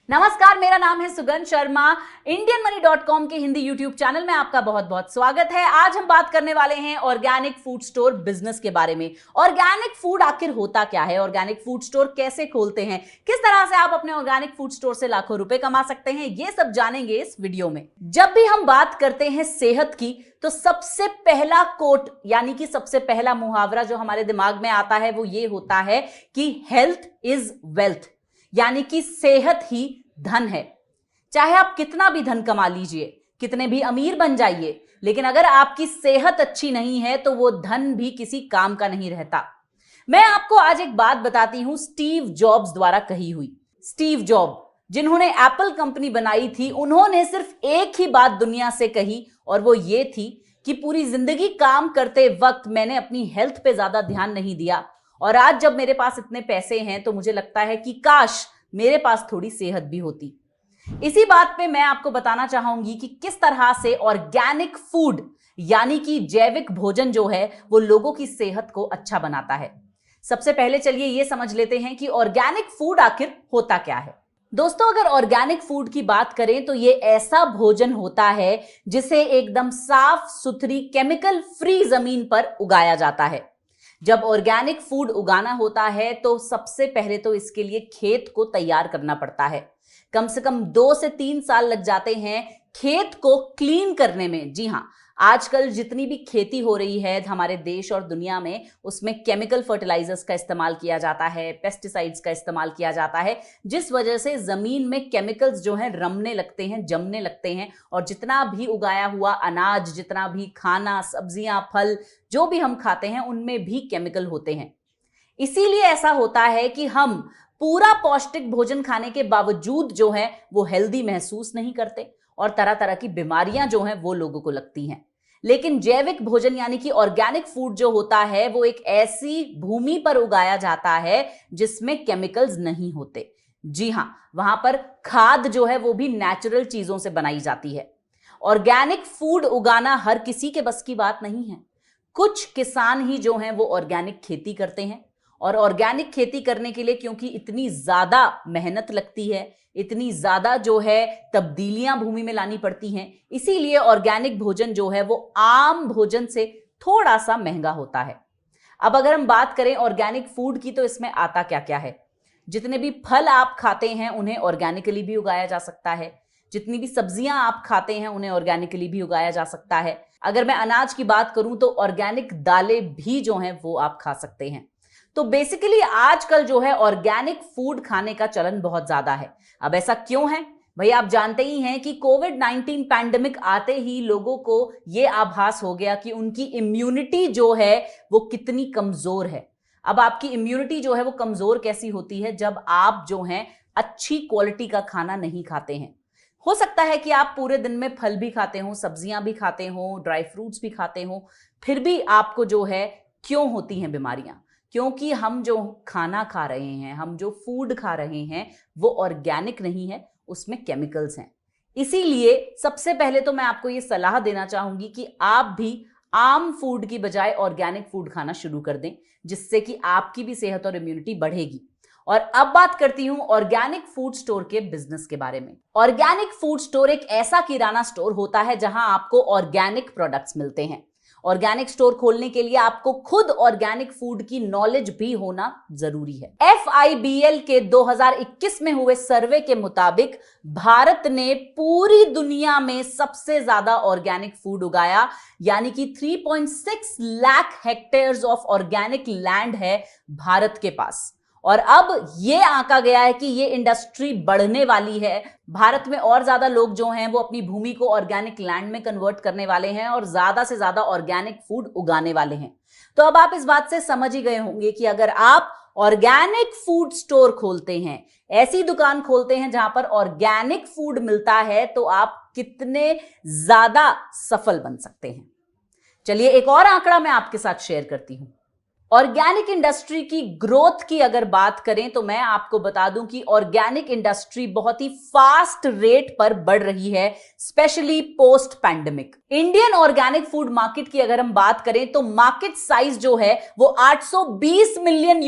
नमस्कार, मेरा नाम है सुगंध शर्मा। indianmoney.com के हिंदी यूट्यूब चैनल में आपका बहुत बहुत स्वागत है। आज हम बात करने वाले हैं ऑर्गेनिक फूड स्टोर बिजनेस के बारे में। ऑर्गेनिक फूड आखिर होता क्या है, ऑर्गेनिक फूड स्टोर कैसे खोलते हैं, किस तरह से आप अपने ऑर्गेनिक फूड स्टोर से लाखों रुपए कमा सकते हैं, ये सब जानेंगे इस वीडियो में। जब भी हम बात करते हैं सेहत की, तो सबसे पहला कोट यानी कि सबसे पहला मुहावरा जो हमारे दिमाग में आता है वो ये होता है कि हेल्थ इज वेल्थ, यानी कि सेहत ही धन है। चाहे आप कितना भी धन कमा लीजिए, कितने भी अमीर बन जाइए, लेकिन अगर आपकी सेहत अच्छी नहीं है तो वो धन भी किसी काम का नहीं रहता। मैं आपको आज एक बात बताती हूं, स्टीव जॉब्स द्वारा कही हुई। स्टीव जॉब जिन्होंने एप्पल कंपनी बनाई थी, उन्होंने सिर्फ एक ही बात दुनिया से कही और वो ये थी कि पूरी जिंदगी काम करते वक्त मैंने अपनी हेल्थ पे ज्यादा ध्यान नहीं दिया, और आज जब मेरे पास इतने पैसे हैं तो मुझे लगता है कि काश मेरे पास थोड़ी सेहत भी होती। इसी बात पे मैं आपको बताना चाहूंगी कि किस तरह से ऑर्गेनिक फूड यानी कि जैविक भोजन जो है वो लोगों की सेहत को अच्छा बनाता है। सबसे पहले चलिए ये समझ लेते हैं कि ऑर्गेनिक फूड आखिर होता क्या है। दोस्तों, अगर ऑर्गेनिक फूड की बात करें तो ये ऐसा भोजन होता है जिसे एकदम साफ सुथरी केमिकल फ्री जमीन पर उगाया जाता है। जब ऑर्गेनिक फूड उगाना होता है तो सबसे पहले तो इसके लिए खेत को तैयार करना पड़ता है। कम से कम 2 से 3 साल लग जाते हैं खेत को क्लीन करने में। जी हां, आजकल जितनी भी खेती हो रही है हमारे देश और दुनिया में, उसमें केमिकल फर्टिलाइजर्स का इस्तेमाल किया जाता है, पेस्टिसाइड्स का इस्तेमाल किया जाता है, जिस वजह से जमीन में केमिकल्स जो हैं रमने लगते हैं, जमने लगते हैं, और जितना भी उगाया हुआ अनाज, जितना भी खाना, सब्जियां, फल जो भी हम खाते हैं उनमें भी केमिकल होते हैं। इसीलिए ऐसा होता है कि हम पूरा पौष्टिक भोजन खाने के बावजूद जो है वो हेल्दी महसूस नहीं करते और तरह तरह की बीमारियां जो हैं वो लोगों को लगती हैं। लेकिन जैविक भोजन यानी कि ऑर्गेनिक फूड जो होता है वो एक ऐसी भूमि पर उगाया जाता है जिसमें केमिकल्स नहीं होते। जी हां, वहां पर खाद जो है वो भी नेचुरल चीजों से बनाई जाती है। ऑर्गेनिक फूड उगाना हर किसी के बस की बात नहीं है। कुछ किसान ही जो हैं वो ऑर्गेनिक खेती करते हैं, और ऑर्गेनिक खेती करने के लिए क्योंकि इतनी ज्यादा मेहनत लगती है, इतनी ज्यादा जो है तब्दीलियां भूमि में लानी पड़ती हैं, इसीलिए ऑर्गेनिक भोजन जो है वो आम भोजन से थोड़ा सा महंगा होता है। अब अगर हम बात करें ऑर्गेनिक फूड की, तो इसमें आता क्या क्या है। जितने भी फल आप खाते हैं उन्हें ऑर्गेनिकली भी उगाया जा सकता है। जितनी भी सब्जियां आप खाते हैं उन्हें ऑर्गेनिकली भी उगाया जा सकता है। अगर मैं अनाज की बात करूं तो ऑर्गेनिक दालें भी जो हैं वो आप खा सकते हैं। तो बेसिकली आजकल जो है ऑर्गेनिक फूड खाने का चलन बहुत ज्यादा है। अब ऐसा क्यों है भाई? आप जानते ही हैं कि कोविड-19 पैंडेमिक आते ही लोगों को यह आभास हो गया कि उनकी इम्यूनिटी जो है वो कितनी कमजोर है। अब आपकी इम्यूनिटी जो है वो कमजोर कैसी होती है? जब आप जो हैं अच्छी क्वालिटी का खाना नहीं खाते हैं। हो सकता है कि आप पूरे दिन में फल भी खाते हो, सब्जियां भी खाते हो, ड्राई फ्रूट्स भी खाते हो, फिर भी आपको जो है क्यों होती हैं बीमारियां? क्योंकि हम जो खाना खा रहे हैं, हम जो फूड खा रहे हैं वो ऑर्गेनिक नहीं है, उसमें केमिकल्स हैं। इसीलिए सबसे पहले तो मैं आपको ये सलाह देना चाहूंगी कि आप भी आम फूड की बजाय ऑर्गेनिक फूड खाना शुरू कर दें, जिससे कि आपकी भी सेहत और इम्यूनिटी बढ़ेगी। और अब बात करती हूं ऑर्गेनिक फूड स्टोर के बिजनेस के बारे में। ऑर्गेनिक फूड स्टोर एक ऐसा किराना स्टोर होता है जहां आपको ऑर्गेनिक प्रोडक्ट्स मिलते हैं। ऑर्गेनिक स्टोर खोलने के लिए आपको खुद ऑर्गेनिक फूड की नॉलेज भी होना जरूरी है। FIBL के 2021 में हुए सर्वे के मुताबिक भारत ने पूरी दुनिया में सबसे ज्यादा ऑर्गेनिक फूड उगाया, यानी कि 3.6 lakh hectares of organic land है भारत के पास। और अब यह आंका गया है कि यह इंडस्ट्री बढ़ने वाली है। भारत में और ज्यादा लोग जो हैं वो अपनी भूमि को ऑर्गेनिक लैंड में कन्वर्ट करने वाले हैं और ज्यादा से ज्यादा ऑर्गेनिक फूड उगाने वाले हैं। तो अब आप इस बात से समझ ही गए होंगे कि अगर आप ऑर्गेनिक फूड स्टोर खोलते हैं, ऐसी दुकान खोलते हैं जहां पर ऑर्गेनिक फूड मिलता है, तो आप कितने ज्यादा सफल बन सकते हैं। चलिए एक और आंकड़ा मैं आपके साथ शेयर करती हूं। ऑर्गेनिक इंडस्ट्री की ग्रोथ की अगर बात करें तो मैं आपको बता दूं कि ऑर्गेनिक इंडस्ट्री बहुत ही फास्ट रेट पर बढ़ रही है, specially post pandemic. Indian organic food market की अगर हम बात करें तो मार्केट साइज जो है वो $820 मिलियन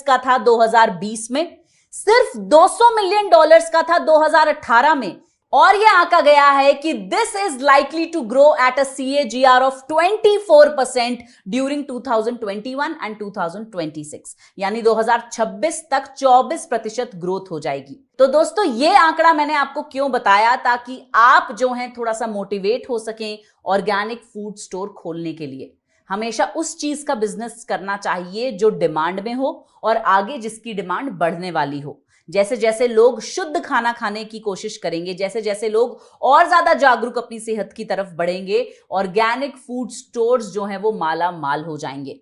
का था 2020 में। सिर्फ $200 मिलियन का था 2018 में, और यह आंका गया है कि this is likely to grow at a CAGR of 24% during 2021 and 2026, यानी 2026 तक 24% ग्रोथ हो जाएगी। तो दोस्तों, ये आंकड़ा मैंने आपको क्यों बताया, ताकि आप जो हैं थोड़ा सा मोटिवेट हो सकें ऑर्गेनिक फूड स्टोर खोलने के लिए। हमेशा उस चीज का बिजनेस करना चाहिए जो डिमांड में हो और आगे जिसकी डिमांड बढ़ने वाली हो। जैसे जैसे लोग शुद्ध खाना खाने की कोशिश करेंगे, जैसे जैसे लोग और ज्यादा जागरूक अपनी सेहत की तरफ बढ़ेंगे, ऑर्गेनिक फूड स्टोर्स जो हैं वो माला माल हो जाएंगे।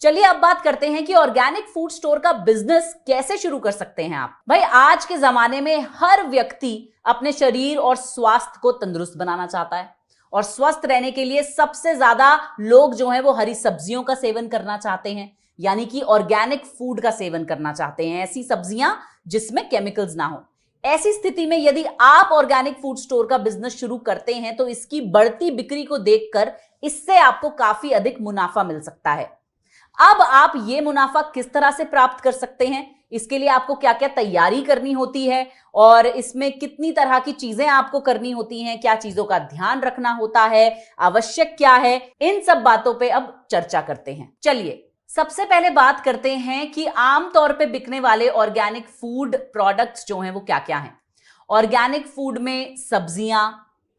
चलिए अब बात करते हैं कि ऑर्गेनिक फूड स्टोर का बिजनेस कैसे शुरू कर सकते हैं आप। भाई, आज के जमाने में हर व्यक्ति अपने शरीर और स्वास्थ्य को तंदुरुस्त बनाना चाहता है, और स्वस्थ रहने के लिए सबसे ज्यादा लोग जो हैं वो हरी सब्जियों का सेवन करना चाहते हैं, यानी कि ऑर्गेनिक फूड का सेवन करना चाहते हैं, ऐसी सब्जियां जिसमें केमिकल्स ना हो। ऐसी स्थिति में यदि आप ऑर्गेनिक फूड स्टोर का बिजनेस शुरू करते हैं तो इसकी बढ़ती बिक्री को देखकर इससे आपको काफी अधिक मुनाफा मिल सकता है। अब आप ये मुनाफा किस तरह से प्राप्त कर सकते हैं, इसके लिए आपको क्या क्या तैयारी करनी होती है और इसमें कितनी तरह की चीजें आपको करनी होती हैं, क्या चीजों का ध्यान रखना होता है, आवश्यक क्या है, इन सब बातों पे अब चर्चा करते हैं। चलिए सबसे पहले बात करते हैं कि आमतौर पे बिकने वाले ऑर्गेनिक फूड प्रोडक्ट्स जो हैं वो क्या क्या हैं। ऑर्गेनिक फूड में सब्जियां,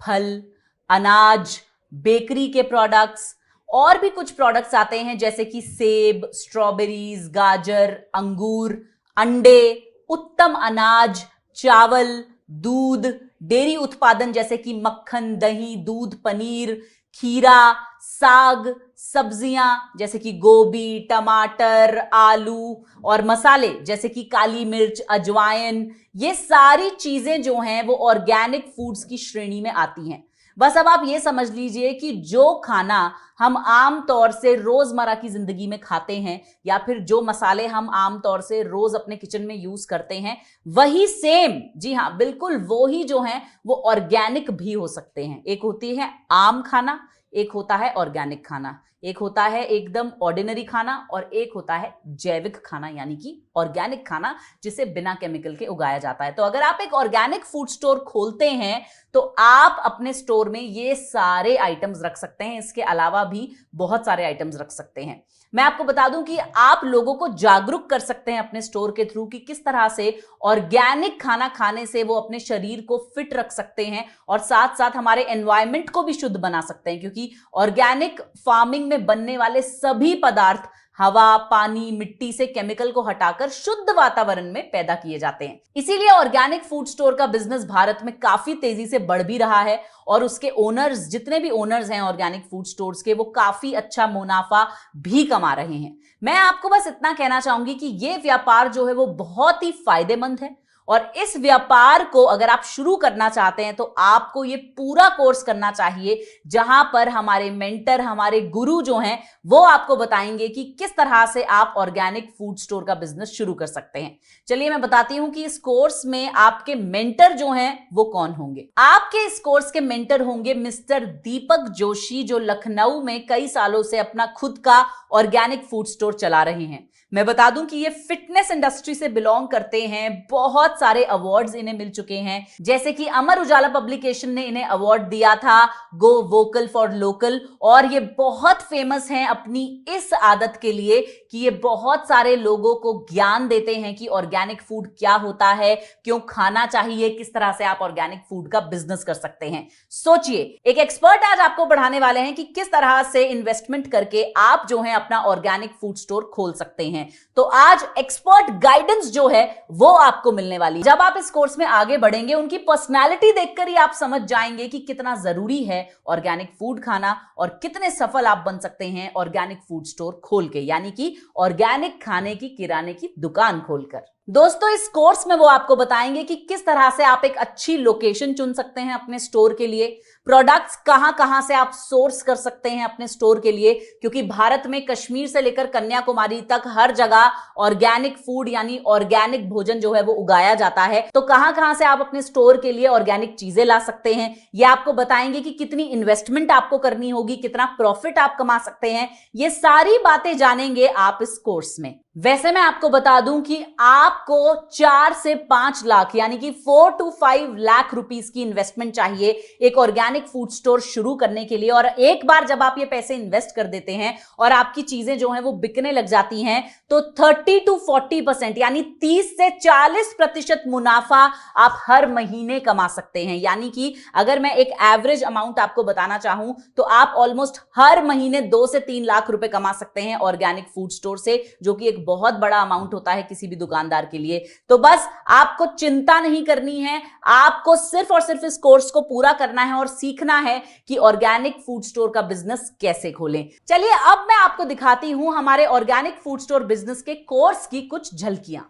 फल, अनाज, बेकरी के प्रोडक्ट्स और भी कुछ प्रोडक्ट्स आते हैं, जैसे कि सेब, स्ट्रॉबेरीज, गाजर, अंगूर, अंडे, उत्तम अनाज, चावल, दूध, डेयरी उत्पादन जैसे कि मक्खन, दही, दूध, पनीर, खीरा, साग, सब्जियां जैसे कि गोभी, टमाटर, आलू, और मसाले जैसे कि काली मिर्च, अजवाइन, ये सारी चीजें जो हैं वो ऑर्गेनिक फूड्स की श्रेणी में आती हैं। बस अब आप ये समझ लीजिए कि जो खाना हम आम तौर से रोजमर्रा की जिंदगी में खाते हैं, या फिर जो मसाले हम आम तौर से रोज अपने किचन में यूज करते हैं, वही सेम, जी हाँ बिल्कुल वो ही जो हैं वो ऑर्गेनिक भी हो सकते हैं। एक होती है आम खाना, एक होता है ऑर्गेनिक खाना, एक होता है एकदम ऑर्डिनरी खाना, और एक होता है जैविक खाना यानी कि ऑर्गेनिक खाना, जिसे बिना केमिकल के उगाया जाता है। तो अगर आप एक ऑर्गेनिक फूड स्टोर खोलते हैं तो आप अपने स्टोर में ये सारे आइटम्स रख सकते हैं, इसके अलावा भी बहुत सारे आइटम्स रख सकते हैं। मैं आपको बता दूं कि आप लोगों को जागरूक कर सकते हैं अपने स्टोर के थ्रू कि किस तरह से ऑर्गेनिक खाना खाने से वो अपने शरीर को फिट रख सकते हैं और साथ साथ हमारे एनवायरनमेंट को भी शुद्ध बना सकते हैं, क्योंकि ऑर्गेनिक फार्मिंग में बनने वाले सभी पदार्थ हवा, पानी, मिट्टी से केमिकल को हटाकर शुद्ध वातावरण में पैदा किए जाते हैं। इसीलिए ऑर्गेनिक फूड स्टोर का बिजनेस भारत में काफी तेजी से बढ़ भी रहा है, और उसके ओनर्स, जितने भी ओनर्स हैं ऑर्गेनिक फूड स्टोर्स के, वो काफी अच्छा मुनाफा भी कमा रहे हैं। मैं आपको बस इतना कहना चाहूंगी कि ये व्यापार जो है वो बहुत ही फायदेमंद है, और इस व्यापार को अगर आप शुरू करना चाहते हैं तो आपको ये पूरा कोर्स करना चाहिए, जहां पर हमारे मेंटर, हमारे गुरु जो हैं वो आपको बताएंगे कि किस तरह से आप ऑर्गेनिक फूड स्टोर का बिजनेस शुरू कर सकते हैं। चलिए मैं बताती हूं कि इस कोर्स में आपके मेंटर जो हैं वो कौन होंगे। आपके इस कोर्स के मेंटर होंगे मिस्टर दीपक जोशी, जो लखनऊ में कई सालों से अपना खुद का ऑर्गेनिक फूड स्टोर चला रहे हैं। मैं बता दूं कि ये फिटनेस इंडस्ट्री से बिलोंग करते हैं, बहुत सारे अवार्ड्स इन्हें मिल चुके हैं, जैसे कि अमर उजाला पब्लिकेशन ने इन्हें अवार्ड दिया था गो वोकल फॉर लोकल, और ये बहुत फेमस हैं अपनी इस आदत के लिए कि ये बहुत सारे लोगों को ज्ञान देते हैं कि ऑर्गेनिक फूड क्या होता है, क्यों खाना चाहिए, किस तरह से आप ऑर्गेनिक फूड का बिजनेस कर सकते हैं। सोचिए, एक एक्सपर्ट आज आपको बढ़ाने वाले हैं कि किस तरह से इन्वेस्टमेंट करके आप जो है अपना ऑर्गेनिक फूड स्टोर खोल सकते हैं। तो आज एक्सपर्ट गाइडेंस जो है वो आपको मिलने वाली है। जब आप इस कोर्स में आगे बढ़ेंगे, उनकी पर्सनालिटी देखकर ही आप समझ जाएंगे कि कितना जरूरी है ऑर्गेनिक फूड खाना, और कितने सफल आप बन सकते हैं ऑर्गेनिक फूड स्टोर खोल के, यानी कि ऑर्गेनिक खाने की किराने की दुकान खोलकर। दोस्तों, इस कोर्स में वो आपको बताएंगे कि किस तरह से आप एक अच्छी लोकेशन चुन सकते हैं अपने स्टोर के लिए, प्रोडक्ट्स कहां कहां से आप सोर्स कर सकते हैं अपने स्टोर के लिए, क्योंकि भारत में कश्मीर से लेकर कन्याकुमारी तक हर जगह ऑर्गेनिक फूड यानी ऑर्गेनिक भोजन जो है वो उगाया जाता है। तो कहां कहां से आप अपने स्टोर के लिए ऑर्गेनिक चीजें ला सकते हैं, ये आपको बताएंगे कि कितनी इन्वेस्टमेंट आपको करनी होगी, कितना प्रॉफिट आप कमा सकते हैं, ये सारी बातें जानेंगे आप इस कोर्स में। वैसे मैं आपको बता दूं कि आपको 4 से 5 लाख यानी कि 4 to 5 लाख रुपीस की इन्वेस्टमेंट चाहिए एक ऑर्गेनिक फूड स्टोर शुरू करने के लिए। और एक बार जब आप ये पैसे इन्वेस्ट कर देते हैं और आपकी चीजें जो हैं वो बिकने लग जाती हैं, तो 30 to 40% यानी 30 से 40% मुनाफा आप हर महीने कमा सकते हैं। यानी कि अगर मैं एक एवरेज अमाउंट आपको बताना चाहूं तो आप ऑलमोस्ट हर महीने 2 से 3 लाख रुपए कमा सकते हैं ऑर्गेनिक फूड स्टोर से, जो कि एक बहुत बड़ा अमाउंट होता है किसी भी दुकानदार के लिए। तो बस आपको चिंता नहीं करनी है, आपको सिर्फ और सिर्फ इस कोर्स को पूरा करना है और सीखना है कि ऑर्गेनिक फूड स्टोर का बिजनेस कैसे खोलें। चलिए अब मैं आपको दिखाती हूं हमारे ऑर्गेनिक फूड स्टोर बिजनेस के कोर्स की कुछ झलकियां।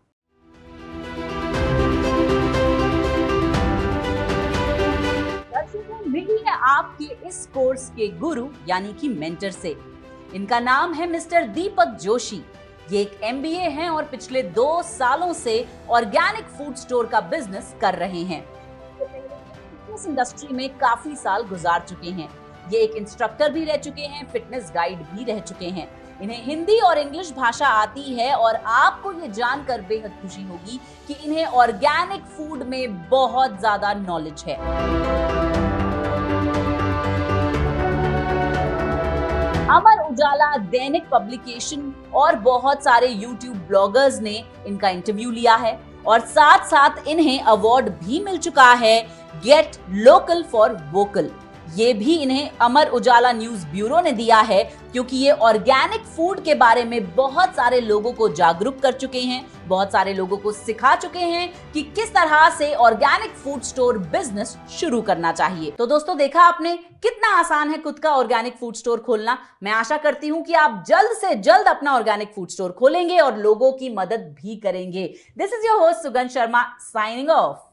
मिली है आपके इस कोर्स के गुरु यानी कि मेंटर से। इनका नाम है मिस्टर दीपक जोशी। ये एक MBA हैं और पिछले 2 सालों से ऑर्गेनिक फूड स्टोर का बिजनेस कर रहे हैं। फिटनेस इंडस्ट्री में काफी साल गुजार चुके हैं। ये एक इंस्ट्रक्टर भी रह चुके हैं, फिटनेस गाइड भी रह चुके हैं। इन्हें हिंदी और इंग्लिश भाषा आती है और आपको ये जानकर बेहद खुशी होगी कि इन्हें ऑर्गेनिक फूड में बहुत ज्यादा नॉलेज है। अमर उजाला, दैनिक पब्लिकेशन और बहुत सारे YouTube ब्लॉगर्स ने इनका इंटरव्यू लिया है और साथ साथ इन्हें अवार्ड भी मिल चुका है, गेट लोकल फॉर वोकल। ये भी इन्हें अमर उजाला न्यूज ब्यूरो ने दिया है, क्योंकि ये ऑर्गेनिक फूड के बारे में बहुत सारे लोगों को जागरूक कर चुके हैं, बहुत सारे लोगों को सिखा चुके हैं कि किस तरह से ऑर्गेनिक फूड स्टोर बिजनेस शुरू करना चाहिए। तो दोस्तों, देखा आपने कितना आसान है खुद का ऑर्गेनिक फूड स्टोर खोलना। मैं आशा करती हूं कि आप जल्द से जल्द अपना ऑर्गेनिक फूड स्टोर खोलेंगे और लोगों की मदद भी करेंगे। दिस इज योर होस्ट सुगंध शर्मा साइनिंग ऑफ।